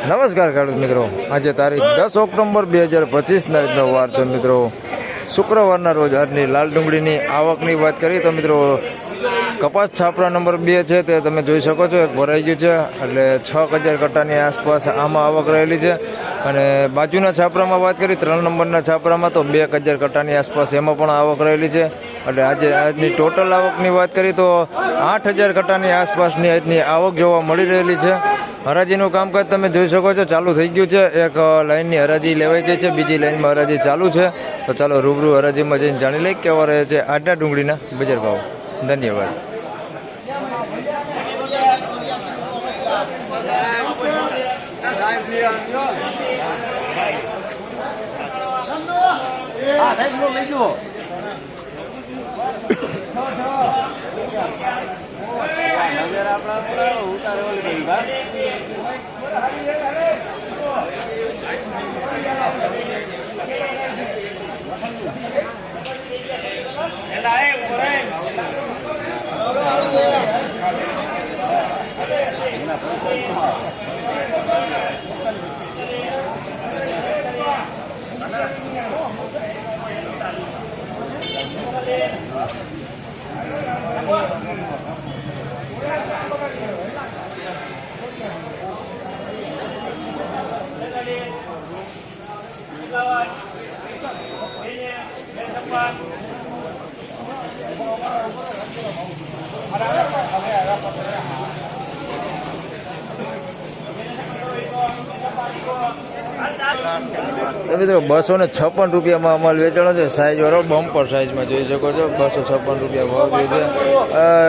નમસ્કાર ખેડૂત મિત્રો, આજે તારીખ 10 ઓક્ટોબર 2025 વાર છે મિત્રો, શુક્રવારના રોજ આજની લાલ ડુંગળીની આવકની વાત કરીએ તો મિત્રો કપાસ છાપરા નંબર 2 છે તે તમે જોઈ શકો છો, એક ભરાઈ ગયું છે એટલે 6000 કટ્ટાની આસપાસ આમાં આવક રહેલી છે. અને બાજુના છાપરામાં વાત કરીએ 3 નંબરના છાપરામાં તો 2000 કટ્ટાની આસપાસ એમાં પણ આવક રહેલી છે. એટલે આજની ટોટલ આવકની વાત કરીએ તો 8000 કટ્ટાની આસપાસની આજની આવક જોવા મળી રહેલી છે. હરાજીનું કામકાજ તમે જોઈ શકો છો, ચાલુ થઈ ગયું છે. એક લાઇનની હરાજી લેવાઈ ગઈ છે, બીજી લાઇનમાં હરાજી ચાલુ છે. તો ચાલો રૂબરૂ હરાજીમાં જઈને જાણી લઈએ કેવા રહે છે આજના ડુંગળીના બજાર ભાવ. ધન્યવાદ. તો મિત્રો 256 રૂપિયામાં અમાલ વેચાણો છે. સાઈઝ વાળો બમ્પર સાઈઝમાં જોઈ શકો છો, 256 રૂપિયા ભાવ છે.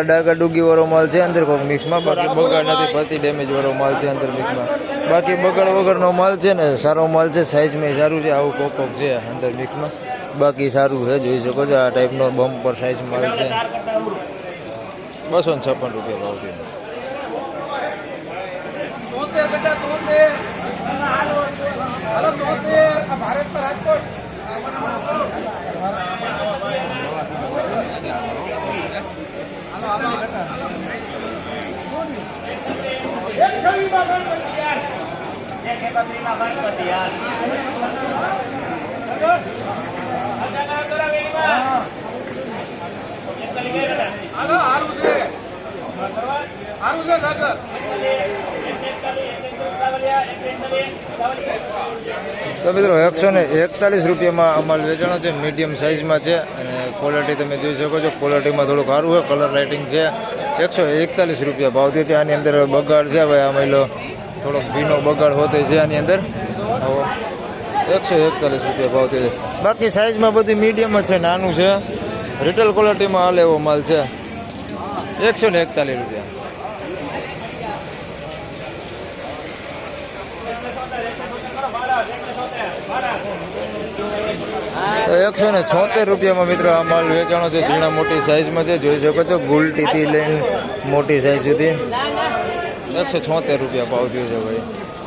ડાગા ડુગી વાળો માલ છે અંદર કોક મિક્સમાં, બાકી બગાડ નથી, પ્રતિ ડેમેજ વાળો માલ છે અંદર મિક્સમાં. બાકી બગાડ વગરનો માલ છે ને, સારો માલ છે, સાઈઝમાં સારું છે. આવું કોક કોક છે અંદર મિક્સમાં, બાકી સારું છે, જોઈ શકો છો. આ ટાઈપનો બમ્પર સાઈઝ માલ છે. 256 રૂપિયા ભાવ છે. તો મિત્રો 141 રૂપિયામાં અમાલ વેચાણો છે, મીડિયમ સાઇઝમાં છે. અને ક્વોલિટી તમે જોઈ શકો છો, ક્વોલિટીમાં થોડું સારું છે, કલર લાઇટિંગ છે. 141 રૂપિયા ભાવ થયો છે. આની અંદર બગાડ છે, ભાઈ આ મહિલો થોડોક ભીનો બગાડ હોતો છે આની અંદર. 141 રૂપિયા ભાવ થયો છે. બાકી સાઇઝમાં બધી મીડિયમ જ છે, નાનું છે, રિટેલ ક્વોલિટીમાં હાલે એવો માલ છે. 141 રૂપિયા. 176 રૂપિયામાં મિત્રો આ માલ વેચાણો છે. ઝીણા મોટી સાઈઝમાં છે, જોઈ શકો છો, ગુલટીથી લઈને મોટી સાઈઝ સુધી 176 રૂપિયા ભાવ થયો છે ભાઈ.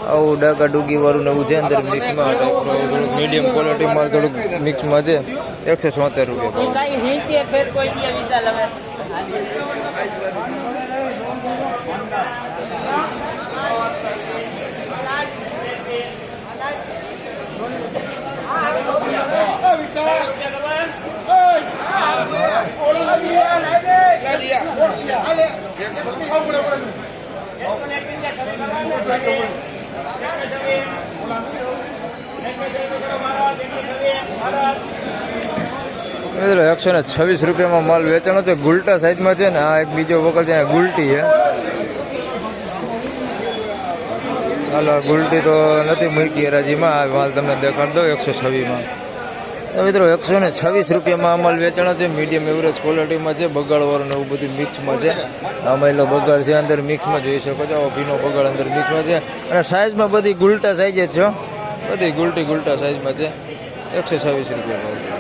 આવું ડાકા ડુગી વાળું નવું છે અંદર મિક્સમાં, થોડુંક મીડિયમ ક્વોલિટી માલ થોડુંક મિક્સમાં છે. 176 રૂપિયા મિત્રો 126 રૂપિયામાં માલ વેચાણો છે. ગુલટા સાઈઝમાં છે ને, આ એક બીજો વખત છે ગુલટી છે. હાલો, ગુલટી તો નથી મૂકી હરાજીમાં, આ માલ તમને દેખાડ દો 126માં. તો મિત્રો 126 રૂપિયામાં માલ વેચાણો છે, મીડિયમ એવરેજ ક્વોલિટીમાં છે, બગાડવાળું એવું બધું મિક્સમાં છે. આમાં એટલો બગાડ છે અંદર મિક્સમાં, જોઈ શકો છો, ભીનો બગાડ અંદર મિક્સમાં છે. અને સાઈઝમાં બધી ગુલટા સાઈઝ જ છે, બધી ગુલટા સાઈઝમાં છે. 126 રૂપિયા ભાવ છે.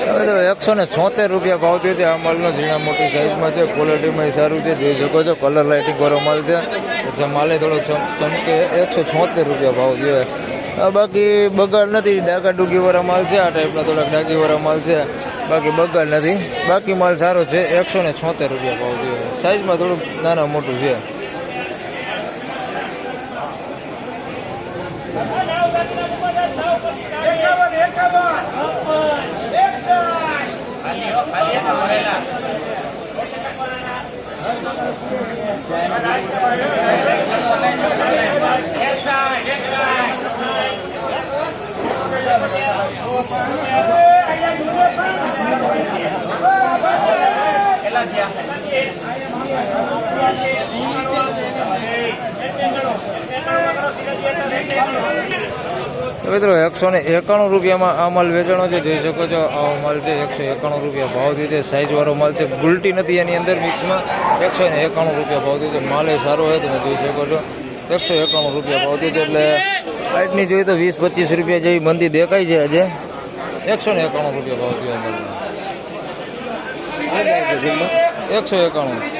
હવે તો 176 રૂપિયા ભાવ થયો છે. આ માલનો ઝીણા મોટી સાઈઝમાં છે, ક્વોલિટીમાં સારું છે, જોઈ શકો છો. કલર લાઇટિંગ વાળો માલ છે, એટલે માલે થોડો ચમકે. 176 રૂપિયા ભાવ છે. બાકી બગાડ નથી, ડાકા ડૂગી વાળા માલ છે. આ ટાઈપના થોડાક ડાકી વાળા માલ છે, બાકી બગાડ નથી. બાકી માલ સારો છે. 176 રૂપિયા ભાવ છે. સાઈઝમાં થોડુંક નાના મોટું છે. મિત્રો 191 રૂપિયામાં આ માલ વેચાણો છે, જોઈ શકો છો. આવો માલ છે, 191 રૂપિયા ભાવ થયો છે. સાઈઝ વાળો માલ છે, ગુલટી નથી એની અંદર મિક્સમાં. 191 રૂપિયા ભાવ થયો છે. માલ એ સારો હોય તમે જોઈ શકો છો. 191 રૂપિયા ભાવ થયો છે. એટલે હાઈટની જોઈએ તો 20-25 રૂપિયા જેવી મંદી દેખાય છે આજે. 191 રૂપિયા ભાવ થયો છે. 191.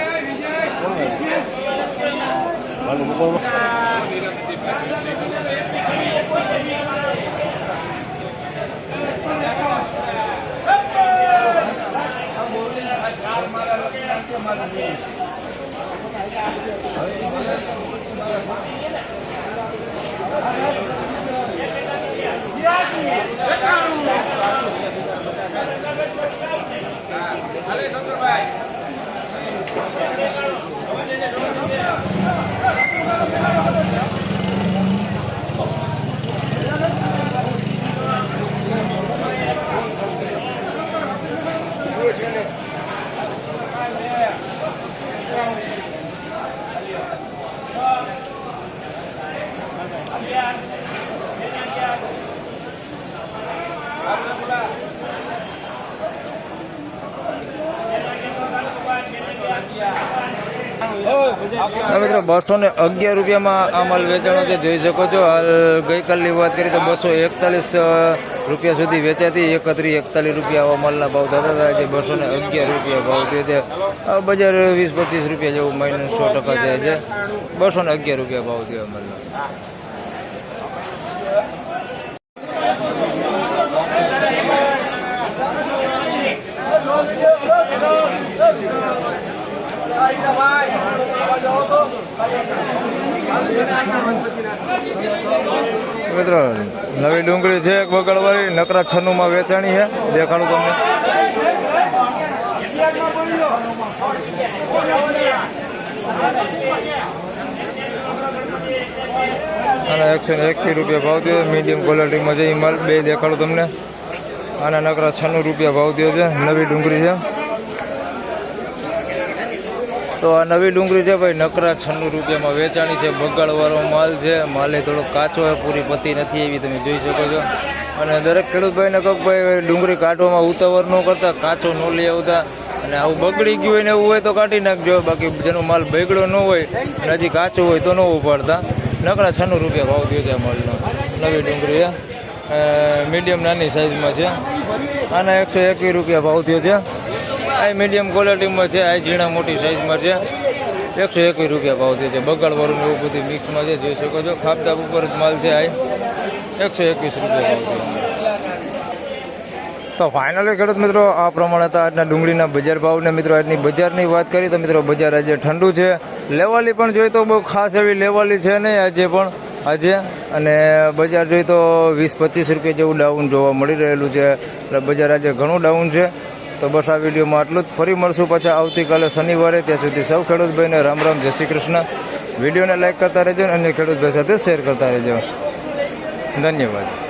મિત્રો 211 રૂપિયામાં આ માલ વેચાણો છે, જોઈ શકો છો. હાલ ગઈકાલની વાત કરીએ તો 241 રૂપિયા સુધી વેચાતી. 31-41 રૂપિયા આવા માલના ભાવ થતા હતા. આજે 211 રૂપિયા ભાવ થયો છે. આ બજાર 20-25 રૂપિયા જેવું -100% જાય છે. 211 રૂપિયા ભાવ થયો માલના. મિત્રો નવી ડુંગળી છે, એક બગડવાળી નકરા 96 વેચાણી છે. દેખાડું તમને. અને 121 રૂપિયા ભાવ થયો. મીડિયમ ક્વોલિટીમાં છે એ માલ. બે દેખાડું તમને. આના નકરા 96 રૂપિયા ભાવ થયો છે. નવી ડુંગળી છે. તો આ નવી ડુંગળી છે ભાઈ, નકરા 96 રૂપિયામાં વેચાણી છે. બગાડવાળો માલ છે. માલે થોડો કાચો હોય, પૂરી પતી નથી એવી તમે જોઈ શકો છો. અને દરેક ખેડૂત ભાઈને કહું ભાઈ ડુંગળી કાઢવામાં ઉતાવળ ન કરતા, કાચો ન લઈ આવતા. અને આવું બગડી ગયું હોય ને એવું હોય તો કાઢી નાખજો. બાકી જેનો માલ બગડ્યો ન હોય અને હજી કાચો હોય તો ન ઉપાડતા. નકરા 96 રૂપિયા ભાવ થયો છે માલનો. નવી ડુંગળી મીડિયમ નાની સાઈઝમાં છે. આના 121 રૂપિયા ભાવ થયો છે. આ મીડિયમ ક્વોલિટીમાં છે. આ ઝીણા મોટી સાઈઝમાં છે. 121 રૂપિયા ભાવ થયો છે. બગાડવાળું એવું બધું મિક્સમાં છે, જોઈ શકો છો. ખાપદાબ ઉપર જ માલ છે. આ 121 રૂપિયા ભાવ થયો. તો ફાઇનલી ખેડૂત મિત્રો આ પ્રમાણે હતા આજના ડુંગળીના બજાર ભાવને. મિત્રો આજની બજારની વાત કરી તો મિત્રો બજાર આજે ઠંડુ છે. લેવાલી પણ જોઈએ તો બહુ ખાસ એવી લેવાલી છે નહીં આજે પણ. અને બજાર જોઈએ તો 20-25 રૂપિયા જેવું ડાઉન જોવા મળી રહેલું છે. એટલે બજાર આજે ઘણું ડાઉન છે. તો બસ આ વિડીયોમાં આટલું જ. ફરી મળશું પાછા આવતીકાલે શનિવારે. ત્યાં સુધી સૌ ખેડૂત ભાઈને રામ રામ, જય શ્રી કૃષ્ણ. વિડીયોને લાઈક કરતા રહેજો અને અન્ય ખેડૂત ભાઈ સાથે શેર કરતા રહેજો. ધન્યવાદ.